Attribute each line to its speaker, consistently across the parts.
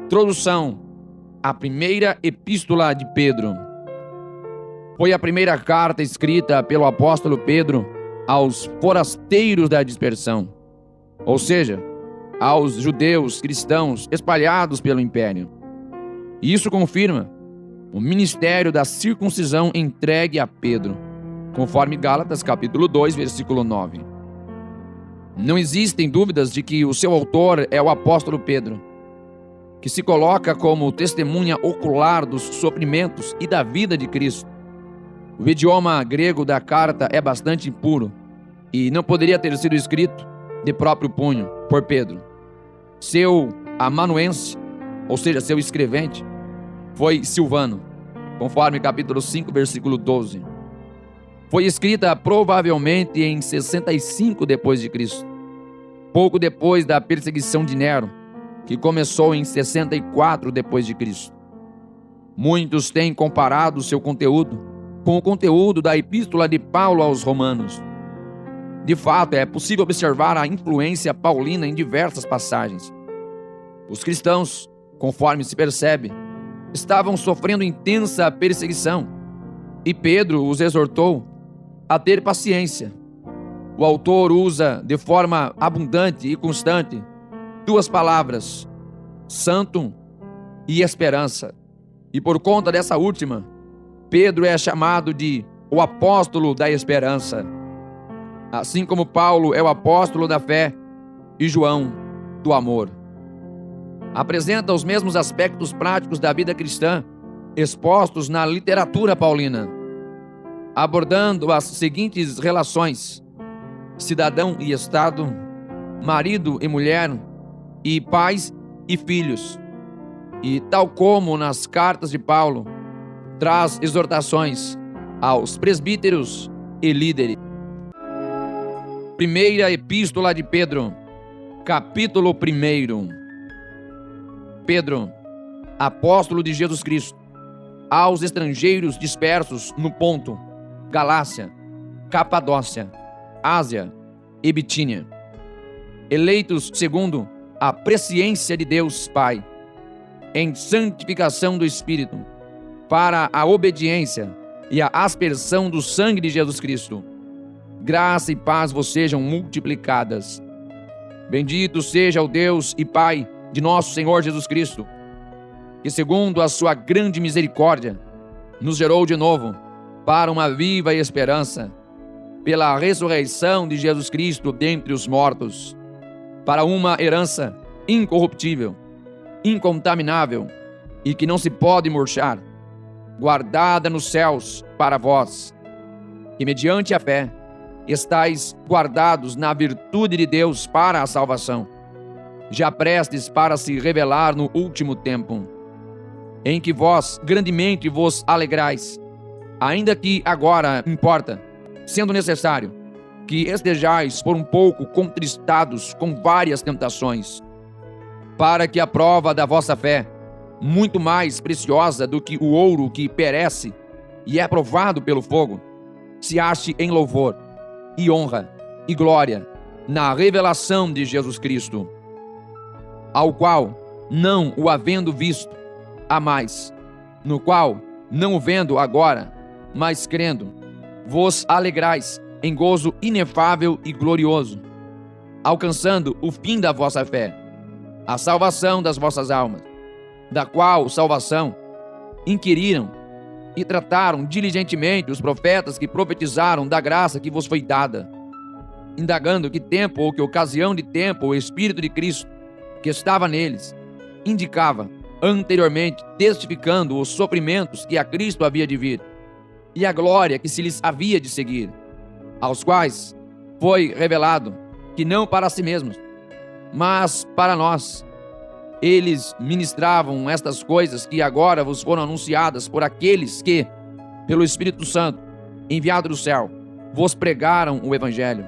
Speaker 1: Introdução à primeira epístola de Pedro. Foi a primeira carta escrita pelo apóstolo Pedro aos forasteiros da dispersão, ou seja, aos judeus cristãos espalhados pelo império. Isso confirma o ministério da circuncisão entregue a Pedro, conforme Gálatas capítulo 2, versículo 9. Não existem dúvidas de que o seu autor é o apóstolo Pedro, que se coloca como testemunha ocular dos sofrimentos e da vida de Cristo. O idioma grego da carta é bastante impuro e não poderia ter sido escrito de próprio punho por Pedro. Seu amanuense, ou seja, seu escrevente, foi Silvano, conforme capítulo 5, versículo 12. Foi escrita provavelmente em 65 depois de Cristo, pouco depois da perseguição de Nero, que começou em 64 depois de Cristo. Muitos têm comparado seu conteúdo com o conteúdo da epístola de Paulo aos Romanos. De fato, é possível observar a influência paulina em diversas passagens. Os cristãos, conforme se percebe, estavam sofrendo intensa perseguição, e Pedro os exortou a ter paciência. O autor usa de forma abundante e constante duas palavras, santo e esperança. E por conta dessa última, Pedro é chamado de o apóstolo da esperança, assim como Paulo é o apóstolo da fé e João do amor. Apresenta os mesmos aspectos práticos da vida cristã expostos na literatura paulina, abordando as seguintes relações: cidadão e estado, marido e mulher, e pais e filhos. E tal como nas cartas de Paulo, traz exortações aos presbíteros e líderes. Primeira epístola de Pedro, capítulo 1. Pedro, apóstolo de Jesus Cristo, aos estrangeiros dispersos no Ponto, Galácia, Capadócia, Ásia e Bitínia, eleitos segundo a presciência de Deus Pai, em santificação do Espírito, para a obediência e a aspersão do sangue de Jesus Cristo. Graça e paz vos sejam multiplicadas. Bendito seja o Deus e Pai de nosso Senhor Jesus Cristo, que segundo a sua grande misericórdia, nos gerou de novo para uma viva esperança, pela ressurreição de Jesus Cristo dentre os mortos, para uma herança incorruptível, incontaminável e que não se pode murchar, guardada nos céus para vós, que mediante a fé estáis guardados na virtude de Deus para a salvação, já prestes para se revelar no último tempo, em que vós grandemente vos alegrais, ainda que agora importa, sendo necessário, que estejais por um pouco contristados com várias tentações, para que a prova da vossa fé, muito mais preciosa do que o ouro que perece e é provado pelo fogo, se ache em louvor e honra e glória na revelação de Jesus Cristo, ao qual, não o havendo visto, há mais, no qual, não o vendo agora, mas crendo, vos alegrais em gozo inefável e glorioso, alcançando o fim da vossa fé, a salvação das vossas almas, da qual salvação inquiriram e trataram diligentemente os profetas que profetizaram da graça que vos foi dada, indagando que tempo ou que ocasião de tempo o Espírito de Cristo, que estava neles, indicava anteriormente, testificando os sofrimentos que a Cristo havia de vir, e a glória que se lhes havia de seguir, aos quais foi revelado que não para si mesmos, mas para nós, eles ministravam estas coisas que agora vos foram anunciadas por aqueles que, pelo Espírito Santo, enviado do céu, vos pregaram o Evangelho,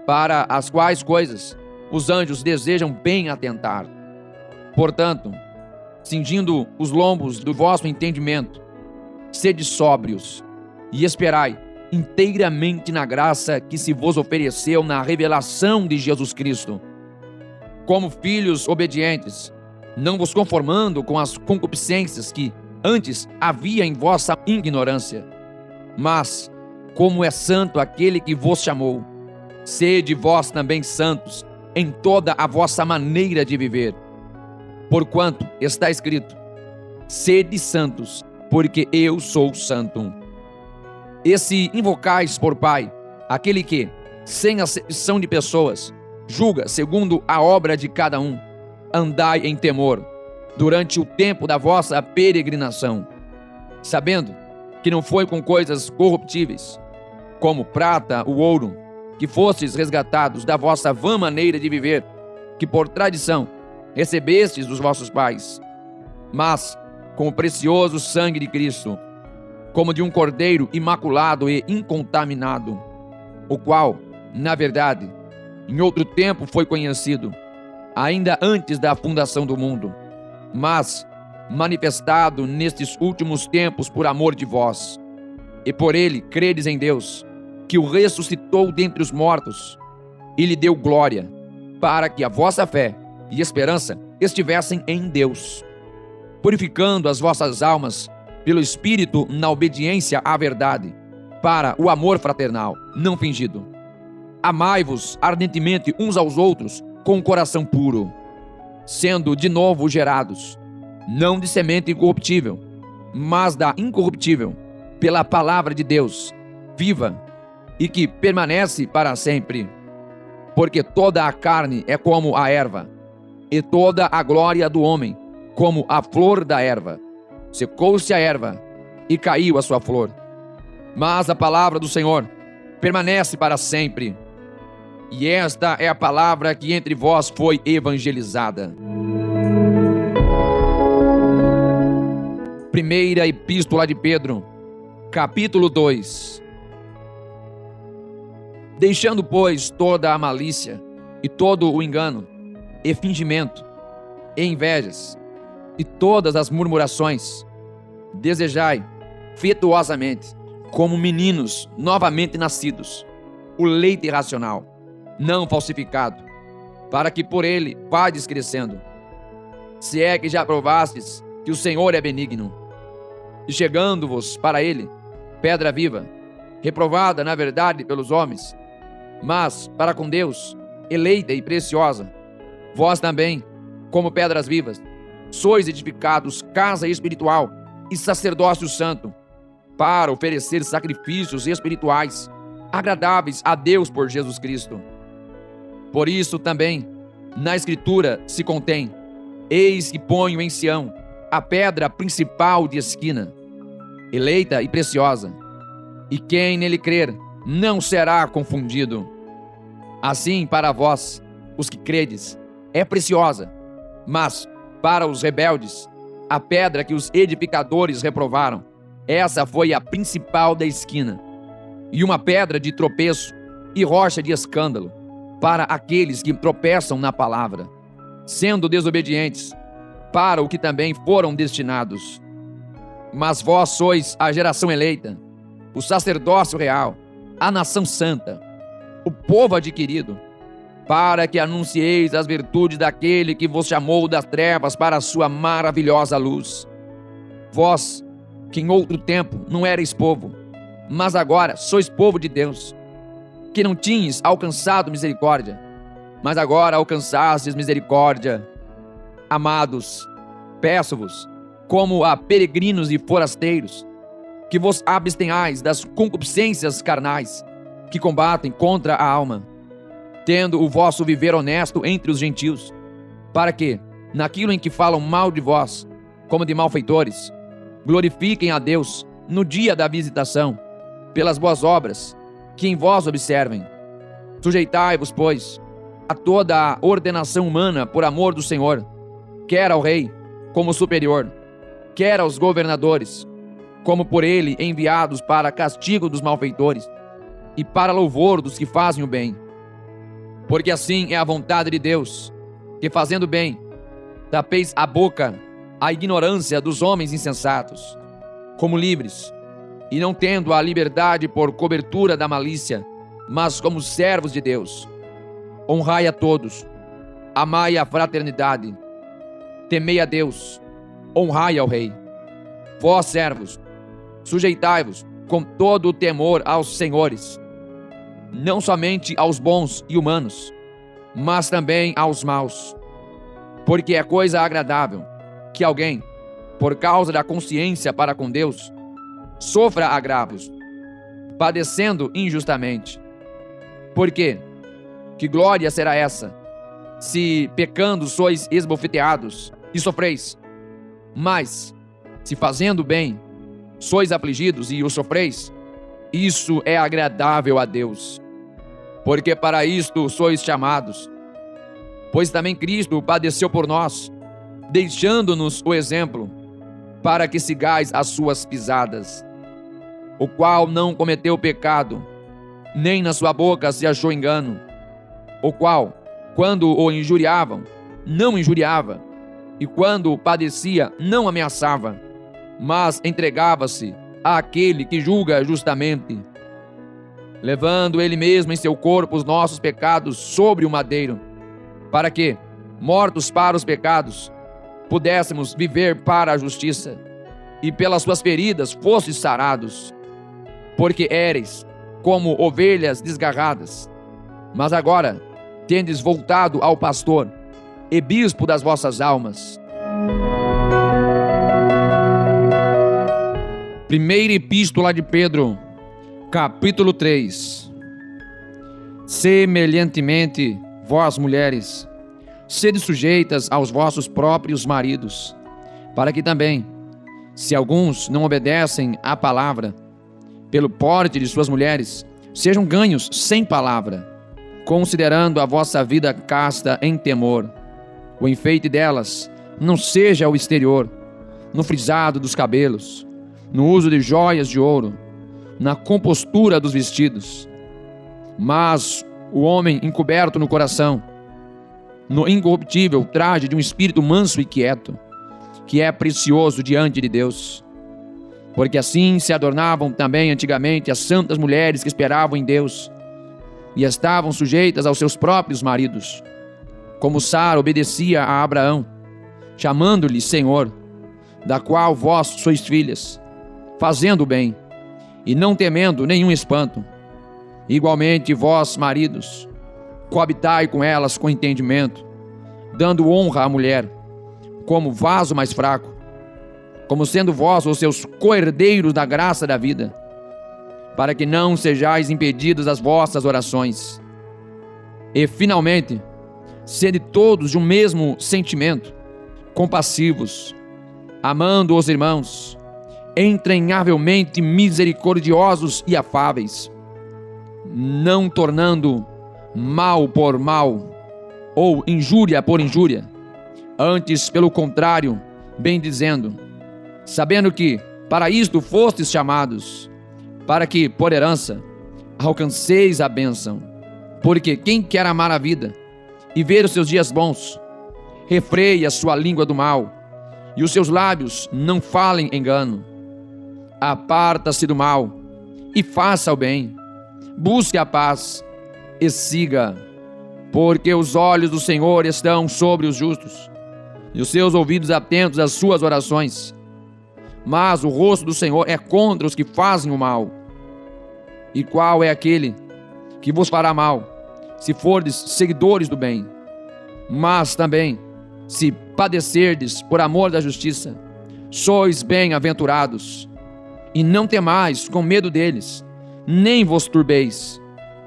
Speaker 1: para as quais coisas os anjos desejam bem atentar. Portanto, cingindo os lombos do vosso entendimento, sede sóbrios e esperai inteiramente na graça que se vos ofereceu na revelação de Jesus Cristo. Como filhos obedientes, não vos conformando com as concupiscências que antes havia em vossa ignorância, mas, como é santo aquele que vos chamou, sede vós também santos em toda a vossa maneira de viver. Porquanto está escrito: sede santos, porque eu sou santo. E se invocais por Pai aquele que, sem acepção de pessoas, julga segundo a obra de cada um, andai em temor durante o tempo da vossa peregrinação, sabendo que não foi com coisas corruptíveis, como prata ou ouro, que fostes resgatados da vossa vã maneira de viver, que por tradição recebestes dos vossos pais, mas com o precioso sangue de Cristo, como de um cordeiro imaculado e incontaminado, o qual, na verdade, em outro tempo foi conhecido, ainda antes da fundação do mundo, mas manifestado nestes últimos tempos por amor de vós, e por ele credes em Deus, que o ressuscitou dentre os mortos, e lhe deu glória, para que a vossa fé e esperança estivessem em Deus, purificando as vossas almas pelo Espírito na obediência à verdade, para o amor fraternal, não fingido. Amai-vos ardentemente uns aos outros com o coração puro, sendo de novo gerados, não de semente corruptível, mas da incorruptível, pela palavra de Deus, viva e que permanece para sempre. Porque toda a carne é como a erva, e toda a glória do homem como a flor da erva. Secou-se a erva e caiu a sua flor, mas a palavra do Senhor permanece para sempre. E esta é a palavra que entre vós foi evangelizada. Primeira Epístola de Pedro, capítulo 2. Deixando, pois, toda a malícia e todo o engano, e fingimento, e invejas, e todas as murmurações, desejai afetuosamente, como meninos novamente nascidos, o leite racional, não falsificado, para que por ele vades crescendo, se é que já provastes que o Senhor é benigno, e chegando-vos para ele, pedra viva, reprovada na verdade pelos homens, mas para com Deus, eleita e preciosa, vós também, como pedras vivas, sois edificados casa espiritual e sacerdócio santo, para oferecer sacrifícios espirituais, agradáveis a Deus por Jesus Cristo. Por isso também, na Escritura se contém: eis que ponho em Sião a pedra principal de esquina, eleita e preciosa, e quem nele crer não será confundido. Assim, para vós, os que credes, é preciosa, mas para os rebeldes, a pedra que os edificadores reprovaram, essa foi a principal da esquina, e uma pedra de tropeço e rocha de escândalo para aqueles que tropeçam na palavra, sendo desobedientes, para o que também foram destinados. Mas vós sois a geração eleita, o sacerdócio real, a nação santa, o povo adquirido, para que anuncieis as virtudes daquele que vos chamou das trevas para a sua maravilhosa luz. Vós, que em outro tempo não erais povo, mas agora sois povo de Deus, que não tinhas alcançado misericórdia, mas agora alcançastes misericórdia. Amados, peço-vos, como a peregrinos e forasteiros, que vos abstenhais das concupiscências carnais, que combatem contra a alma, tendo o vosso viver honesto entre os gentios, para que, naquilo em que falam mal de vós, como de malfeitores, glorifiquem a Deus no dia da visitação, pelas boas obras que em vós observem. Sujeitai-vos, pois, a toda a ordenação humana por amor do Senhor, quer ao rei, como superior, quer aos governadores, como por ele enviados para castigo dos malfeitores, e para louvor dos que fazem o bem. Porque assim é a vontade de Deus, que fazendo bem, tapeis a boca à ignorância dos homens insensatos, como livres, e não tendo a liberdade por cobertura da malícia, mas como servos de Deus. Honrai a todos, amai a fraternidade, temei a Deus, honrai ao rei. Vós, servos, sujeitai-vos com todo o temor aos senhores, não somente aos bons e humanos, mas também aos maus. Porque é coisa agradável que alguém, por causa da consciência para com Deus, sofra agravos, padecendo injustamente. Porque que glória será essa, se pecando sois esbofeteados e sofreis? Mas, se fazendo bem sois afligidos e o sofreis, isso é agradável a Deus. Porque para isto sois chamados. Pois também Cristo padeceu por nós, deixando-nos o exemplo, para que sigais as suas pisadas. O qual não cometeu pecado, nem na sua boca se achou engano. O qual, quando o injuriavam, não injuriava, e quando padecia, não ameaçava, mas entregava-se àquele que julga justamente, levando ele mesmo em seu corpo os nossos pecados sobre o madeiro, para que, mortos para os pecados, pudéssemos viver para a justiça, e pelas suas feridas fostes sarados. Porque éreis como ovelhas desgarradas, mas agora tendes voltado ao pastor e bispo das vossas almas. Primeira Epístola de Pedro, capítulo 3. Semelhantemente, vós mulheres, sede sujeitas aos vossos próprios maridos, para que também, se alguns não obedecem à palavra, pelo porte de suas mulheres, sejam ganhos sem palavra, considerando a vossa vida casta em temor. O enfeite delas não seja o exterior, no frisado dos cabelos, no uso de joias de ouro, na compostura dos vestidos, mas o homem encoberto no coração, no incorruptível traje de um espírito manso e quieto, que é precioso diante de Deus. Porque assim se adornavam também antigamente as santas mulheres que esperavam em Deus e estavam sujeitas aos seus próprios maridos, como Sara obedecia a Abraão, chamando-lhe Senhor, da qual vós sois filhas, fazendo o bem e não temendo nenhum espanto. Igualmente vós, maridos, coabitai com elas com entendimento, dando honra à mulher, como vaso mais fraco, como sendo vós os seus co-herdeiros da graça da vida, para que não sejais impedidos das vossas orações. E, finalmente, sede todos de um mesmo sentimento, compassivos, amando os irmãos, entranhavelmente misericordiosos e afáveis, não tornando mal por mal, ou injúria por injúria, antes, pelo contrário, bendizendo, sabendo que para isto fostes chamados, para que, por herança, alcanceis a bênção. Porque quem quer amar a vida e ver os seus dias bons, refreie a sua língua do mal, e os seus lábios não falem engano. Aparta-se do mal e faça o bem, busque a paz e siga, porque os olhos do Senhor estão sobre os justos, e os seus ouvidos atentos às suas orações. Mas o rosto do Senhor é contra os que fazem o mal. E qual é aquele que vos fará mal, se fordes seguidores do bem? Mas também, se padecerdes por amor da justiça, sois bem-aventurados. E não temais com medo deles, nem vos turbeis.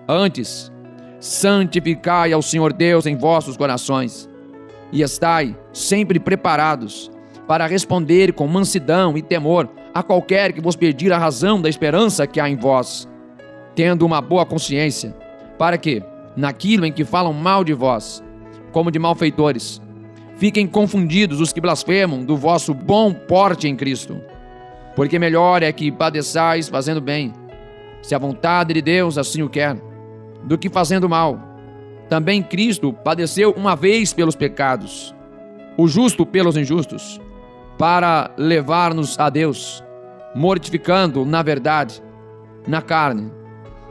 Speaker 1: Antes, santificai ao Senhor Deus em vossos corações, e estai sempre preparados para responder com mansidão e temor a qualquer que vos pedir a razão da esperança que há em vós, tendo uma boa consciência, para que, naquilo em que falam mal de vós, como de malfeitores, fiquem confundidos os que blasfemam do vosso bom porte em Cristo. Porque melhor é que padeçais fazendo bem, se a vontade de Deus assim o quer, do que fazendo mal. Também Cristo padeceu uma vez pelos pecados, o justo pelos injustos, para levar-nos a Deus, mortificando na verdade, na carne,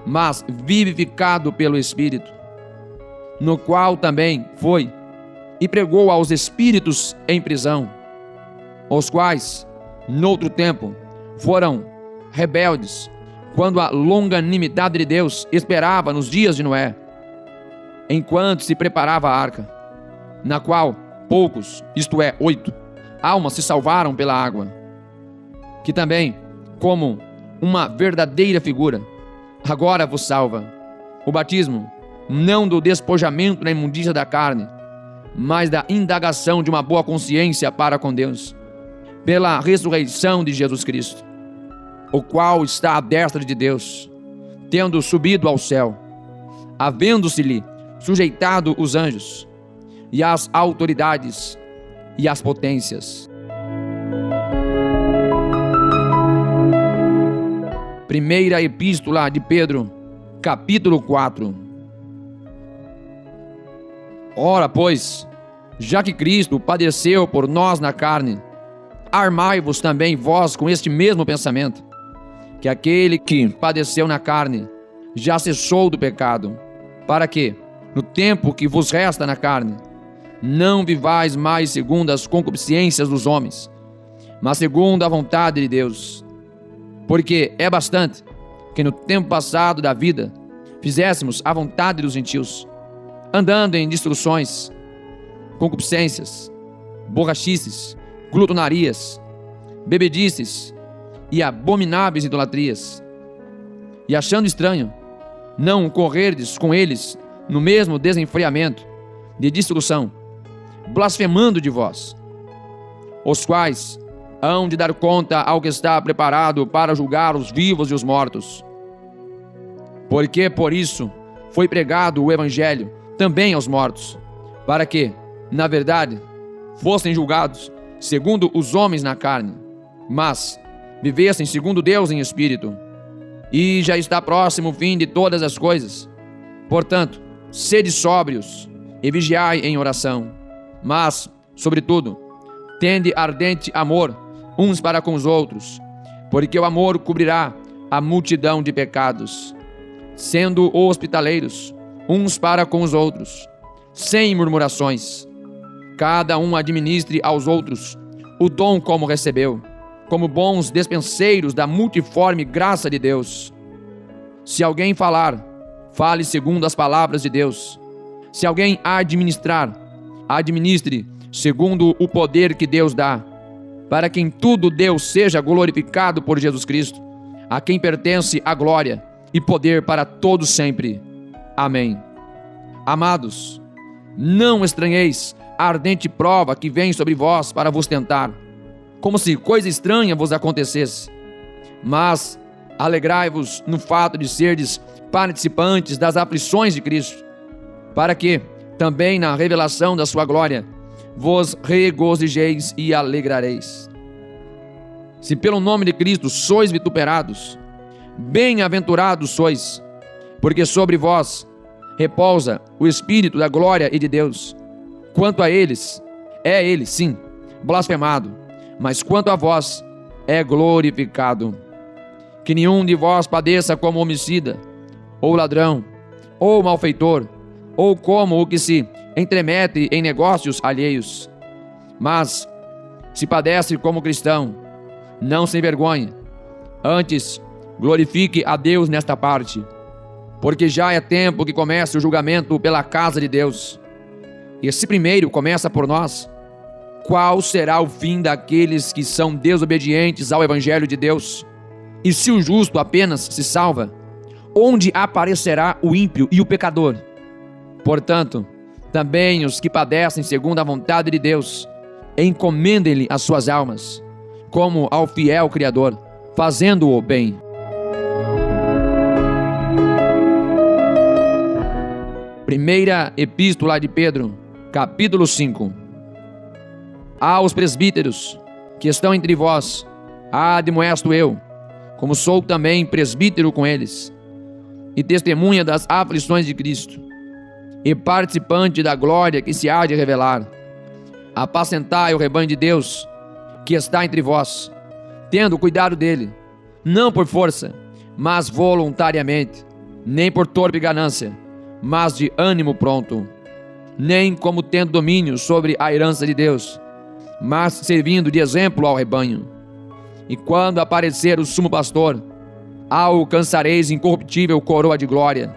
Speaker 1: mas vivificado pelo Espírito, no qual também foi e pregou aos espíritos em prisão, os quais, noutro tempo, foram rebeldes, quando a longanimidade de Deus esperava nos dias de Noé, enquanto se preparava a arca, na qual poucos, isto é, 8, almas se salvaram pela água, que também, como uma verdadeira figura, agora vos salva. O batismo, não do despojamento da imundícia da carne, mas da indagação de uma boa consciência para com Deus, pela ressurreição de Jesus Cristo, o qual está à destra de Deus, tendo subido ao céu, havendo-se-lhe sujeitado os anjos, e as autoridades, e as potências. Primeira Epístola de Pedro, capítulo 4. Ora, pois, já que Cristo padeceu por nós na carne, armai-vos também vós com este mesmo pensamento, que aquele que padeceu na carne já cessou do pecado, para que, no tempo que vos resta na carne, não vivais mais segundo as concupiscências dos homens, mas segundo a vontade de Deus. Porque é bastante que no tempo passado da vida fizéssemos a vontade dos gentios, andando em destruções, concupiscências, borrachices, glutonarias, bebedices e abomináveis idolatrias, e achando estranho não correrdes com eles no mesmo desenfreamento de destruição, blasfemando de vós, os quais hão de dar conta ao que está preparado para julgar os vivos e os mortos. Porque por isso foi pregado o evangelho também aos mortos, para que, na verdade, fossem julgados segundo os homens na carne, mas vivessem segundo Deus em espírito. E já está próximo o fim de todas as coisas. Portanto, sede sóbrios e vigiai em oração. Mas, sobretudo, tende ardente amor uns para com os outros, porque o amor cobrirá a multidão de pecados. Sendo hospitaleiros uns para com os outros, sem murmurações. Cada um administre aos outros o dom como recebeu, como bons despenseiros da multiforme graça de Deus. Se alguém falar, fale segundo as palavras de Deus. Se alguém administrar, administre segundo o poder que Deus dá, para que em tudo Deus seja glorificado por Jesus Cristo, a quem pertence a glória e poder para todos sempre. Amém. Amados, não estranheis a ardente prova que vem sobre vós para vos tentar, como se coisa estranha vos acontecesse. Mas alegrai-vos no fato de serdes participantes das aflições de Cristo, para que, também na revelação da sua glória, vos regozijeis e alegrareis. Se pelo nome de Cristo sois vituperados, bem-aventurados sois, porque sobre vós repousa o Espírito da glória e de Deus. Quanto a eles, é ele, sim, blasfemado, mas quanto a vós, é glorificado. Que nenhum de vós padeça como homicida, ou ladrão, ou malfeitor, ou como o que se entremete em negócios alheios. Mas, se padece como cristão, não se envergonhe, antes glorifique a Deus nesta parte, porque já é tempo que comece o julgamento pela casa de Deus. E se primeiro começa por nós, qual será o fim daqueles que são desobedientes ao Evangelho de Deus? E se o justo apenas se salva, onde aparecerá o ímpio e o pecador? Portanto, também os que padecem segundo a vontade de Deus, encomendem-lhe as suas almas, como ao fiel Criador, fazendo-o bem. Primeira Epístola de Pedro, capítulo 5. Aos presbíteros que estão entre vós, admoesto eu, como sou também presbítero com eles, e testemunha das aflições de Cristo, e participante da glória que se há de revelar. Apacentai o rebanho de Deus, que está entre vós, tendo cuidado dele, não por força, mas voluntariamente, nem por torpe ganância, mas de ânimo pronto. nem como tendo domínio sobre a herança de Deus, mas servindo de exemplo ao rebanho. E quando aparecer o sumo pastor, alcançareis incorruptível coroa de glória.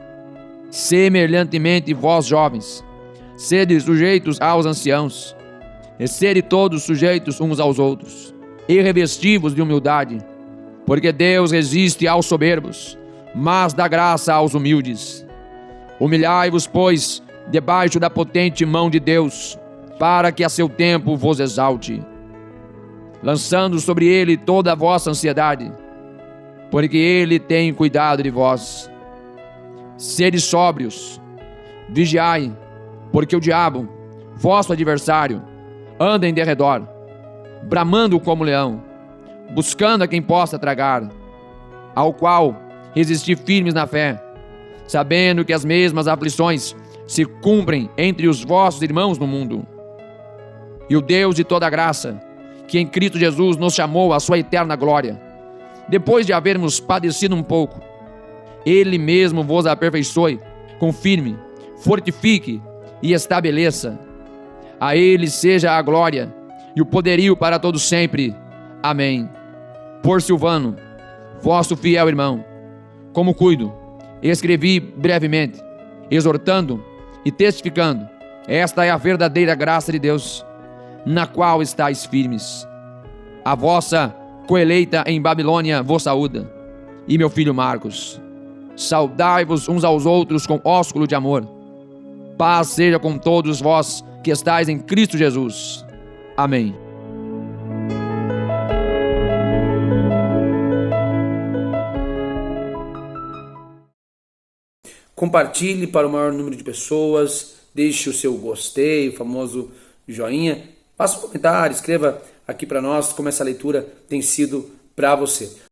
Speaker 1: Semelhantemente vós, jovens, sede sujeitos aos anciãos, e sede todos sujeitos uns aos outros, e revesti-vos de humildade, porque Deus resiste aos soberbos, mas dá graça aos humildes. Humilhai-vos, pois, debaixo da potente mão de Deus, para que a seu tempo vos exalte, lançando sobre ele toda a vossa ansiedade, porque ele tem cuidado de vós. Sede sóbrios, vigiai, porque o diabo, vosso adversário, anda em derredor, bramando como leão, buscando a quem possa tragar, ao qual resisti firmes na fé, sabendo que as mesmas aflições se cumprem entre os vossos irmãos no mundo. E o Deus de toda graça, que em Cristo Jesus nos chamou à sua eterna glória, depois de havermos padecido um pouco, Ele mesmo vos aperfeiçoe, confirme, fortifique e estabeleça. A Ele seja a glória e o poderio para todos sempre. Amém. Por Silvano, vosso fiel irmão, como cuido, escrevi brevemente, exortando e testificando. Esta é a verdadeira graça de Deus, na qual estáis firmes. A vossa coeleita em Babilônia vos saúda, e meu filho Marcos. Saudai-vos uns aos outros com ósculo de amor. Paz seja com todos vós que estáis em Cristo Jesus. Amém.
Speaker 2: Compartilhe para o maior número de pessoas, deixe o seu gostei, o famoso joinha, faça um comentário, escreva aqui para nós como essa leitura tem sido para você.